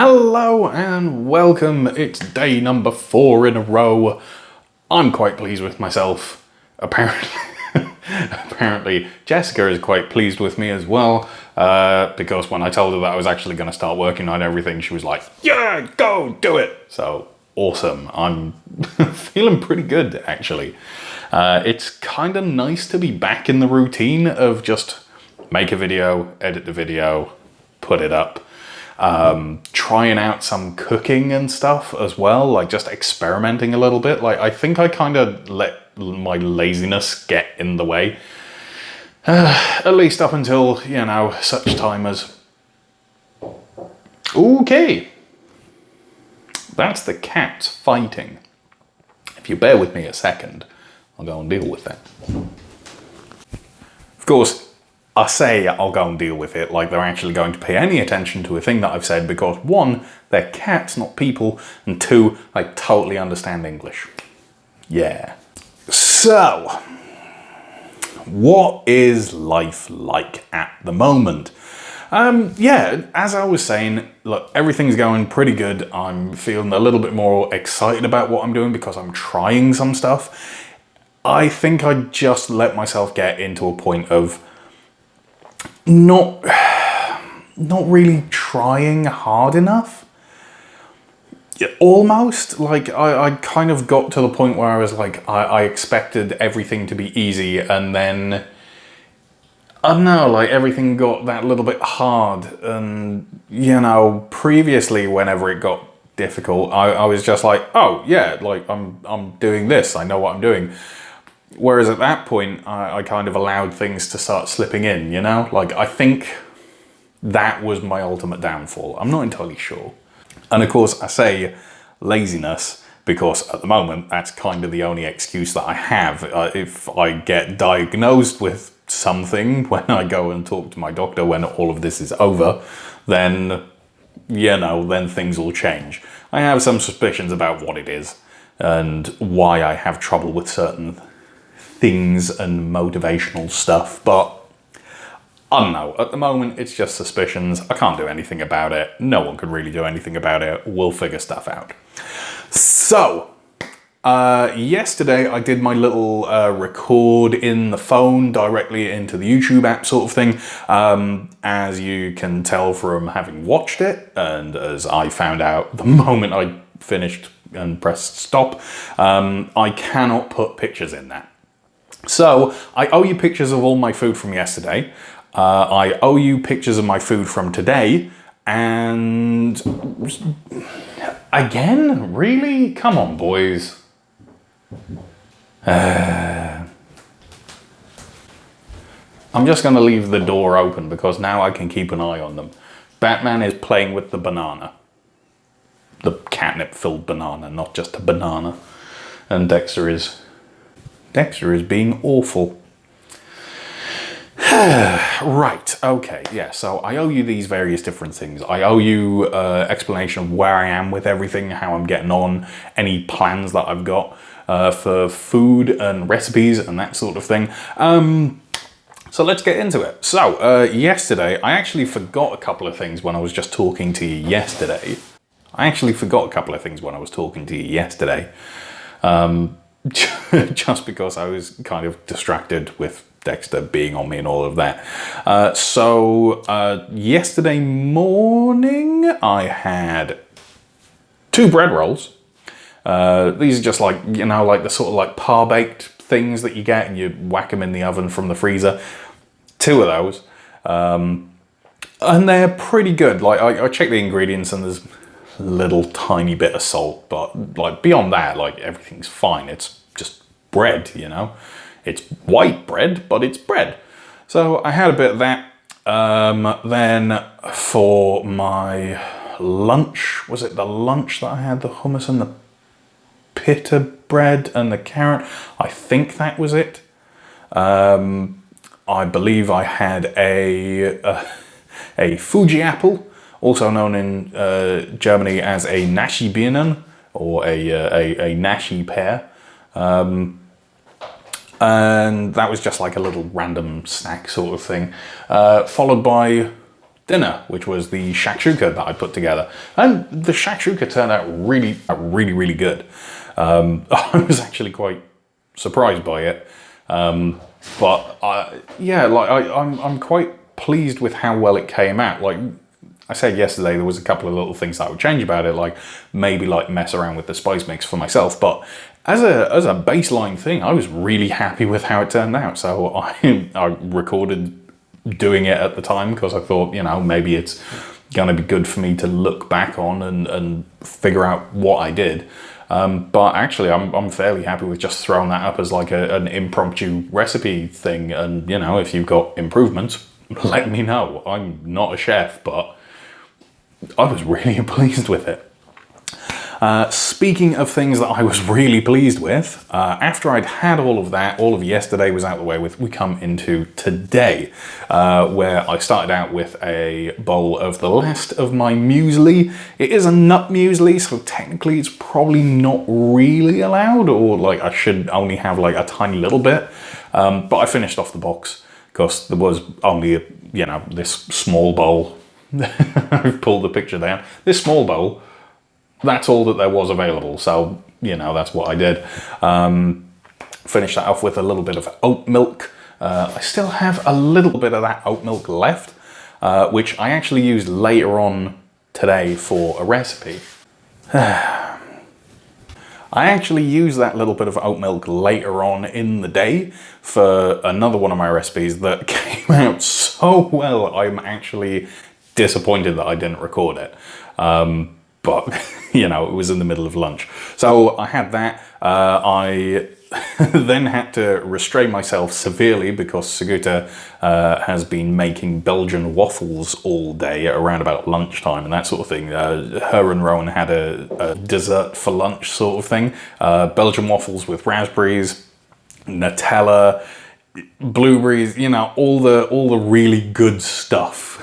Hello and welcome. It's day number 4 in a row. I'm quite pleased with myself. Apparently Jessica is quite pleased with me as well, because when I told her that I was actually going to start working on everything, she was like, yeah, go do it. So awesome. I'm feeling pretty good, actually. It's kind of nice to be back in the routine of just make a video, edit the video, put it up. Trying out some cooking and stuff as well, like just experimenting a little bit. Like, I think I kind of let my laziness get in the way, at least up until, you know, such time as... Okay, that's the cats fighting. If you bear with me a second, I'll go and deal with that. Of course, I say I'll go and deal with it like they're actually going to pay any attention to a thing that I've said, because 1, they're cats, not people, and 2, I totally understand English. Yeah. So, what is life like at the moment? Yeah, as I was saying, look, everything's going pretty good. I'm feeling a little bit more excited about what I'm doing because I'm trying some stuff. I think I just let myself get into a point of not really trying hard enough. Yeah, almost. Like, I kind of got to the point where I was like, I expected everything to be easy, and then I don't know, like everything got that little bit hard. And you know, previously whenever it got difficult, I was just like, oh yeah, like I'm doing this, I know what I'm doing. Whereas at that point, I kind of allowed things to start slipping in, you know? Like, I think that was my ultimate downfall. I'm not entirely sure. And of course, I say laziness because at the moment, that's kind of the only excuse that I have. If I get diagnosed with something when I go and talk to my doctor when all of this is over, then, you know, then things will change. I have some suspicions about what it is and why I have trouble with certain things and motivational stuff, but I don't know. At the moment, it's just suspicions. I can't do anything about it. No one can really do anything about it. We'll figure stuff out. So, yesterday I did my little record in the phone directly into the YouTube app sort of thing. As you can tell from having watched it, and as I found out the moment I finished and pressed stop, I cannot put pictures in that. So, I owe you pictures of all my food from yesterday. I owe you pictures of my food from today. And... again? Really? Come on, boys. I'm just going to leave the door open because now I can keep an eye on them. Batman is playing with the banana. The catnip-filled banana, not just a banana. And Dexter is being awful. Right, okay, yeah, so I owe you these various different things. I owe you explanation of where I am with everything, how I'm getting on, any plans that I've got for food and recipes and that sort of thing. So let's get into it. So, yesterday, I actually forgot a couple of things when I was just talking to you yesterday. Just because I was kind of distracted with Dexter being on me and all of that. Yesterday morning I had 2 bread rolls. These are just like, you know, like the sort of like par-baked things that you get and you whack them in the oven from the freezer. 2 of those. And they're pretty good. Like, I checked the ingredients and there's little tiny bit of salt, but like beyond that, like everything's fine. It's just bread, you know. It's white bread, but it's bread. So I had a bit of that. Then for my lunch, was it the lunch that I had? The hummus and the pita bread and the carrot. I think that was it. I believe I had a Fuji apple, also known in Germany as a Nashi Birnen, or a Nashi pear. And that was just like a little random snack sort of thing. Followed by dinner, which was the shakshuka that I put together. And the shakshuka turned out really good. I was actually quite surprised by it. I'm quite pleased with how well it came out. Like I said yesterday, there was a couple of little things that I would change about it, like maybe like mess around with the spice mix for myself. But as a baseline thing, I was really happy with how it turned out. So I recorded doing it at the time because I thought, you know, maybe it's gonna be good for me to look back on and figure out what I did. But actually, I'm fairly happy with just throwing that up as like an impromptu recipe thing. And, you know, if you've got improvements, let me know. I'm not a chef, but I was really pleased with it. Speaking of things that I was really pleased with, after I'd had all of that, all of yesterday was out of the way with, we come into today, where I started out with a bowl of the last of my muesli. It is a nut muesli, so technically it's probably not really allowed, or like I should only have like a tiny little bit. But I finished off the box because there was only, you know, this small bowl. I've pulled the picture down. This small bowl, that's all that there was available. So, you know, that's what I did. Finished that off with a little bit of oat milk. I still have a little bit of that oat milk left, which I actually used later on today for a recipe. I actually used that little bit of oat milk later on in the day for another one of my recipes that came out so well. I'm actually disappointed that I didn't record it. But, you know, it was in the middle of lunch. So I had that. I then had to restrain myself severely because Sigurta has been making Belgian waffles all day around about lunchtime and that sort of thing. Her and Rowan had a dessert for lunch sort of thing. Belgian waffles with raspberries, Nutella, blueberries, you know, all the really good stuff.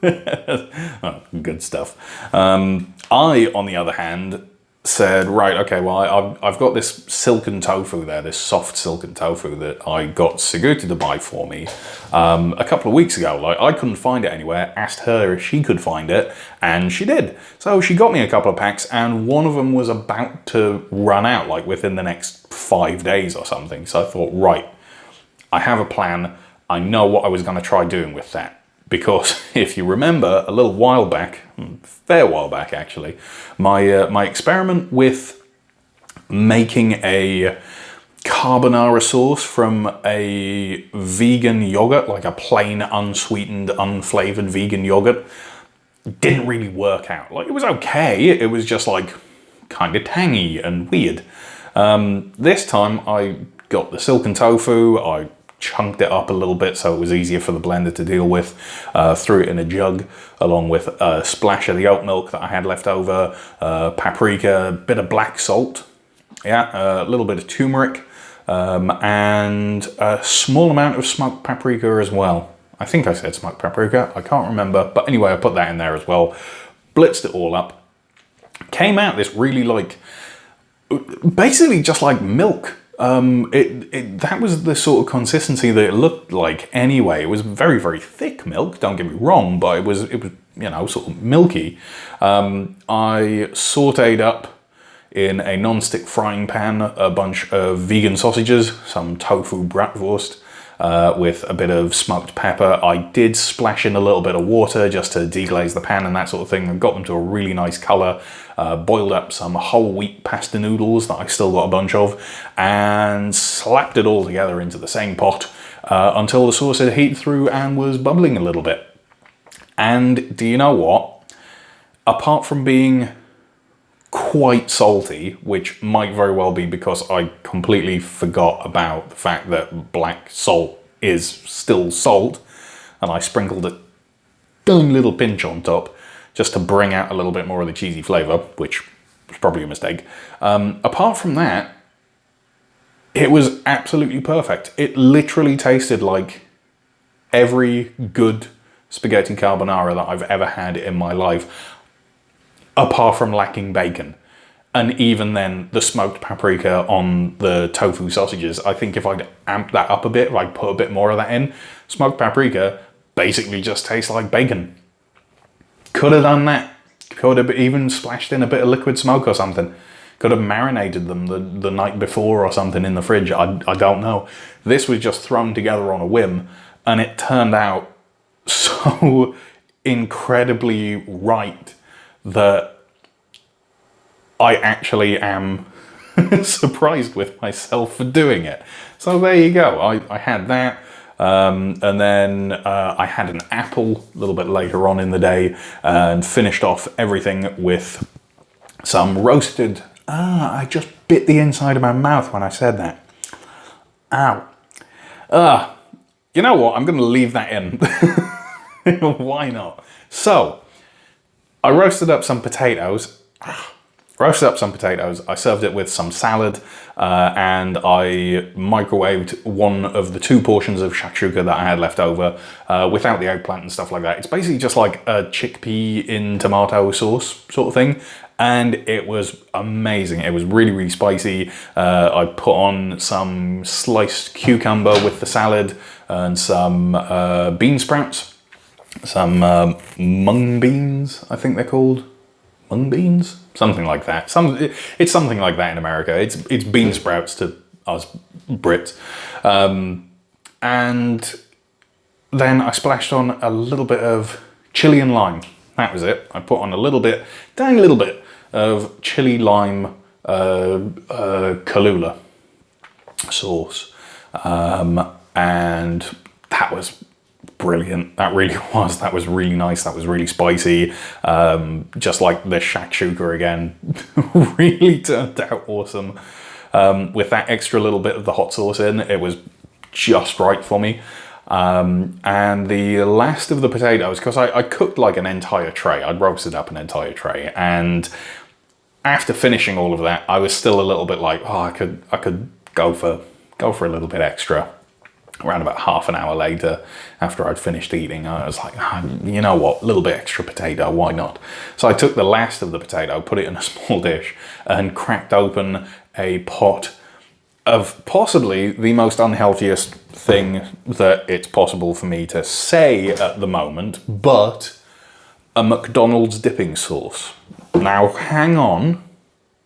Oh, good stuff. I, on the other hand, said, right, okay, well, I've got this silken tofu there, this soft silken tofu that I got Sigurta to buy for me a couple of weeks ago. Like, I couldn't find it anywhere, asked her if she could find it, and she did. So she got me a couple of packs, and one of them was about to run out, like within the next 5 days or something. So I thought, right, I have a plan. I know what I was going to try doing with that. Because if you remember, a little while back, fair while back actually, my experiment with making a carbonara sauce from a vegan yogurt, like a plain, unsweetened, unflavored vegan yogurt, didn't really work out. Like, it was okay, it was just like kind of tangy and weird. This time I got the silken tofu, I chunked it up a little bit so it was easier for the blender to deal with, threw it in a jug along with a splash of the oat milk that I had left over, paprika, a bit of black salt, yeah, a little bit of turmeric, and a small amount of smoked paprika as well. I think I said smoked paprika, I can't remember, but anyway, I put that in there as well, blitzed it all up, came out this really like, basically just like milk. That was the sort of consistency that it looked like anyway. It was very, very thick milk, don't get me wrong, but it was you know, sort of milky. I sauteed up in a non-stick frying pan a bunch of vegan sausages, some tofu bratwurst, with a bit of smoked pepper. I did splash in a little bit of water just to deglaze the pan and that sort of thing, and got them to a really nice colour. Boiled up some whole wheat pasta noodles that I still got a bunch of, and slapped it all together into the same pot until the sauce had heated through and was bubbling a little bit. And do you know what? Apart from being quite salty, which might very well be because I completely forgot about the fact that black salt is still salt, and I sprinkled a tiny little pinch on top just to bring out a little bit more of the cheesy flavour, which was probably a mistake. Apart from that, it was absolutely perfect. It literally tasted like every good spaghetti carbonara that I've ever had in my life, apart from lacking bacon. And even then, the smoked paprika on the tofu sausages, I think if I'd amped that up a bit, if I'd put a bit more of that in, smoked paprika basically just tastes like bacon. Could have done that. Could have even splashed in a bit of liquid smoke or something. Could have marinated them the night before or something in the fridge. I don't know. This was just thrown together on a whim, and it turned out so incredibly right that I actually am surprised with myself for doing it. So there you go. I had that. And then I had an apple a little bit later on in the day and finished off everything with some roasted... I just bit the inside of my mouth when I said that. Ow. You know what? I'm going to leave that in. Why not? So, I roasted up some potatoes. I served it with some salad, and I microwaved one of the 2 portions of shakshuka that I had left over without the eggplant and stuff like that. It's basically just like a chickpea in tomato sauce sort of thing, and it was amazing. It was really, really spicy. I put on some sliced cucumber with the salad and some bean sprouts, some mung beans, I think they're called. Mung beans? Something like that. It's something like that in America. It's bean sprouts to us Brits. And then I splashed on a little bit of chili and lime. That was it. I put on a little bit, tiny little bit of chili lime Kahlua sauce. And that was brilliant. That really was. That was really nice. That was really spicy. Just like the shakshuka again. Really turned out awesome. With that extra little bit of the hot sauce in, it was just right for me. And the last of the potatoes, because I cooked like an entire tray. I'd roasted up an entire tray. And after finishing all of that, I was still a little bit like, oh, I could go for a little bit extra. Around about half an hour later, after I'd finished eating, I was like, you know what, a little bit extra potato, why not? So I took the last of the potato, put it in a small dish, and cracked open a pot of possibly the most unhealthiest thing that it's possible for me to say at the moment, but a McDonald's dipping sauce. Now, hang on,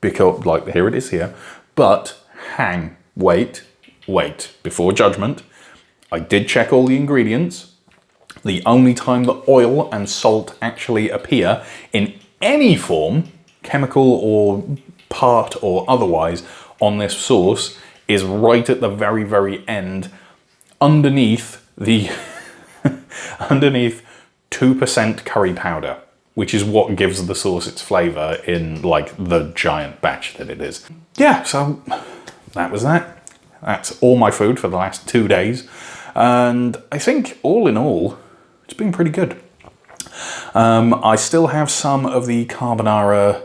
because, like, here it is here, but wait, before judgment. I did check all the ingredients. The only time that oil and salt actually appear in any form, chemical or part or otherwise, on this sauce is right at the very, very end, underneath the underneath 2% curry powder, which is what gives the sauce its flavor in like the giant batch that it is. Yeah, so that was that. That's all my food for the last 2 days. And I think all in all, it's been pretty good. I still have some of the carbonara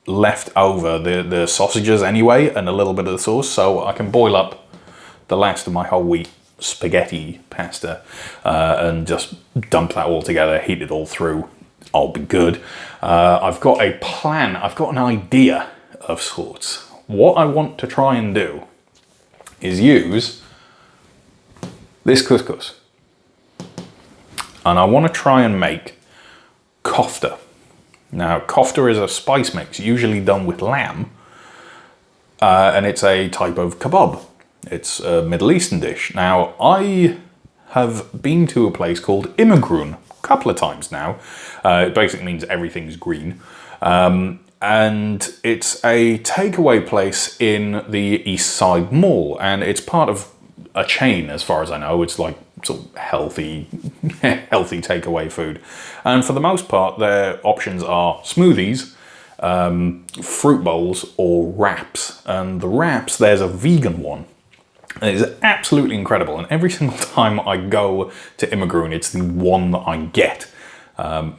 left over, the sausages anyway, and a little bit of the sauce, so I can boil up the last of my whole wheat spaghetti pasta and just dump that all together, heat it all through. I'll be good. I've got a plan, I've got an idea of sorts. What I want to try and do is use this couscous, and I want to try and make kofta. Now, kofta is a spice mix, usually done with lamb, and it's a type of kebab. It's a Middle Eastern dish. Now, I have been to a place called Immigrun a couple of times now. It basically means everything's green. And it's a takeaway place in the East Side Mall, and it's part of a chain as far as I know. It's like sort of healthy takeaway food. And for the most part, their options are smoothies, fruit bowls, or wraps. And the wraps, there's a vegan one. And it's absolutely incredible. And every single time I go to Immigrun, it's the one that I get.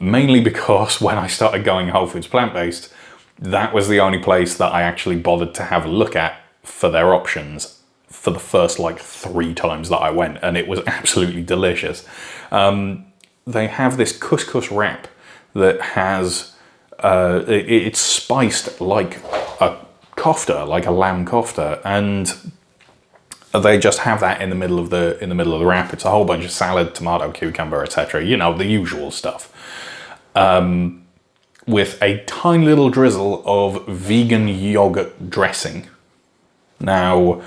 Mainly because when I started going Whole Foods plant-based, that was the only place that I actually bothered to have a look at for their options for the first like 3 times that I went, and it was absolutely delicious. They have this couscous wrap that has, it's spiced like a kofta, like a lamb kofta, and they just have that in the middle of the wrap. It's a whole bunch of salad, tomato, cucumber, etc. You know, the usual stuff. With a tiny little drizzle of vegan yogurt dressing. Now,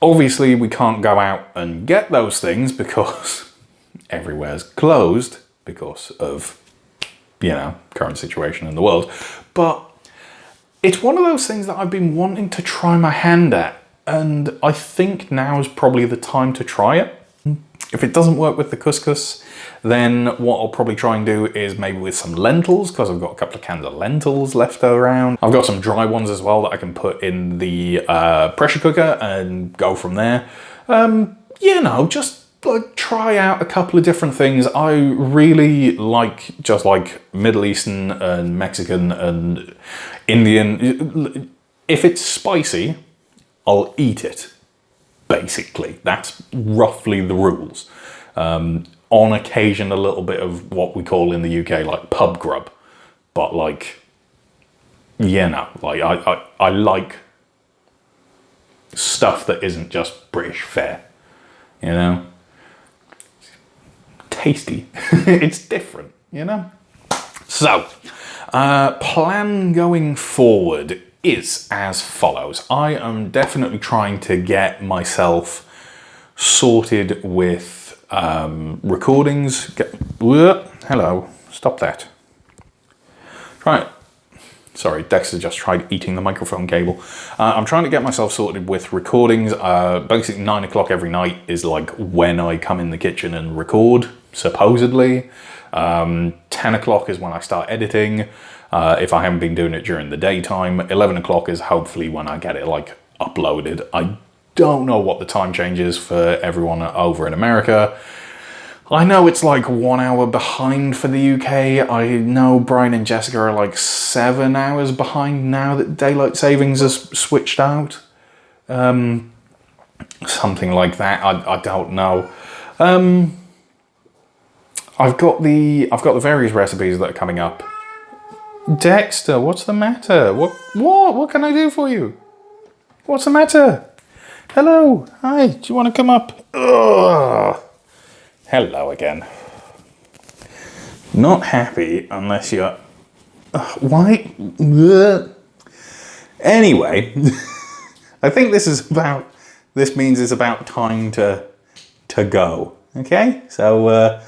obviously we can't go out and get those things because everywhere's closed because of, you know, current situation in the world. But it's one of those things that I've been wanting to try my hand at, and I think now is probably the time to try it. If it doesn't work with the couscous, then what I'll probably try and do is maybe with some lentils, because I've got a couple of cans of lentils left around. I've got some dry ones as well that I can put in the pressure cooker and go from there. You know, just like try out a couple of different things. I really like just like Middle Eastern and Mexican and Indian. If it's spicy, I'll eat it. Basically, that's roughly the rules. On occasion, a little bit of what we call in the UK like pub grub, but like, you know, like I like stuff that isn't just British fare, you know. Tasty. It's different, you know. So, plan going forward is as follows. I am definitely trying to get myself sorted with recordings. Hello, stop that. Right. Sorry, Dexter just tried eating the microphone cable. I'm trying to get myself sorted with recordings. Basically 9 o'clock every night is like when I come in the kitchen and record, supposedly. 10 o'clock is when I start editing. If I haven't been doing it during the daytime. 11 o'clock is hopefully when I get it like uploaded. I don't know what the time change is for everyone over in America. I know it's like 1 hour behind for the UK. I know Brian and Jessica are like 7 hours behind now that daylight savings has switched out. Something like that. I don't know. I've got the various recipes that are coming up. Dexter, what's the matter? What can I do for you? What's the matter? Hello, hi, do you want to come up? Ugh. Hello again. Not happy unless you're... why? Ugh. Anyway, I think this means it's about time to go. Okay, so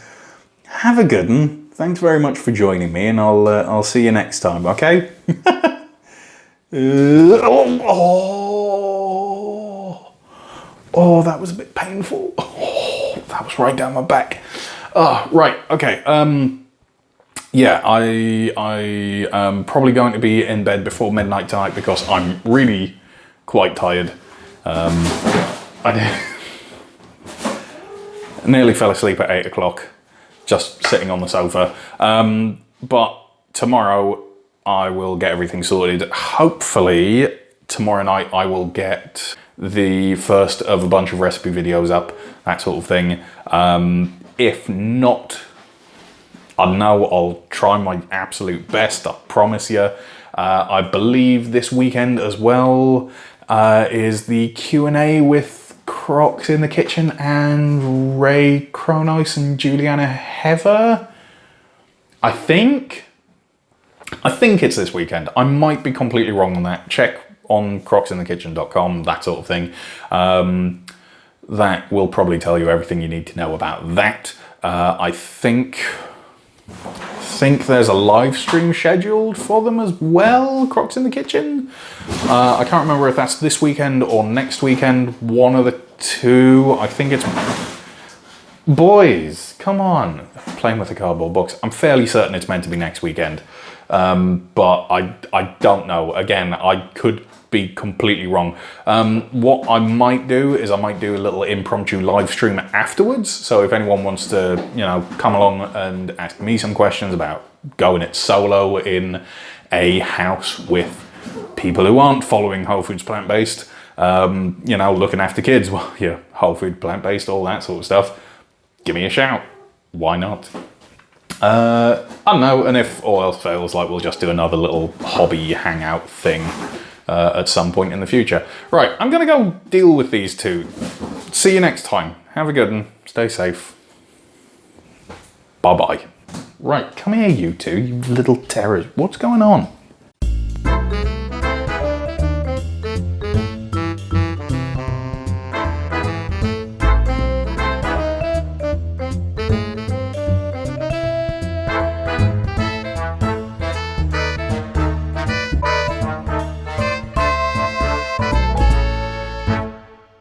have a good one. Thanks very much for joining me, and I'll see you next time. Okay. Oh, that was a bit painful. Oh, that was right down my back. Oh, right. Okay. Yeah, I am probably going to be in bed before midnight tonight because I'm really quite tired. I nearly fell asleep at 8 o'clock, just sitting on the sofa. But tomorrow I will get everything sorted. Hopefully tomorrow night I will get the first of a bunch of recipe videos up, that sort of thing. If not, I know I'll try my absolute best, I promise you. I believe this weekend as well is the Q&A with Crocs in the Kitchen and Ray Kronos and Juliana Heather. I think it's this weekend. I might be completely wrong on that. Check on crocsinthekitchen.com, that sort of thing. That will probably tell you everything you need to know about that. I think there's a live stream scheduled for them as well, Crocs in the Kitchen. I can't remember if that's this weekend or next weekend, one of the two. I think it's... Boys, come on. Playing with a cardboard box. I'm fairly certain it's meant to be next weekend. But I don't know. Again, I could be completely wrong. What I might do is I might do a little impromptu live stream afterwards. So if anyone wants to, you know, come along and ask me some questions about going it solo in a house with people who aren't following whole foods plant-based, you know, looking after kids, well, yeah, whole food plant-based, all that sort of stuff, give me a shout. Why not? I don't know, and if all else fails, like, we'll just do another little hobby hangout thing at some point in the future. Right, I'm going to go deal with these two. See you next time. Have a good one. Stay safe. Bye-bye. Right, come here, you two, you little terrors. What's going on?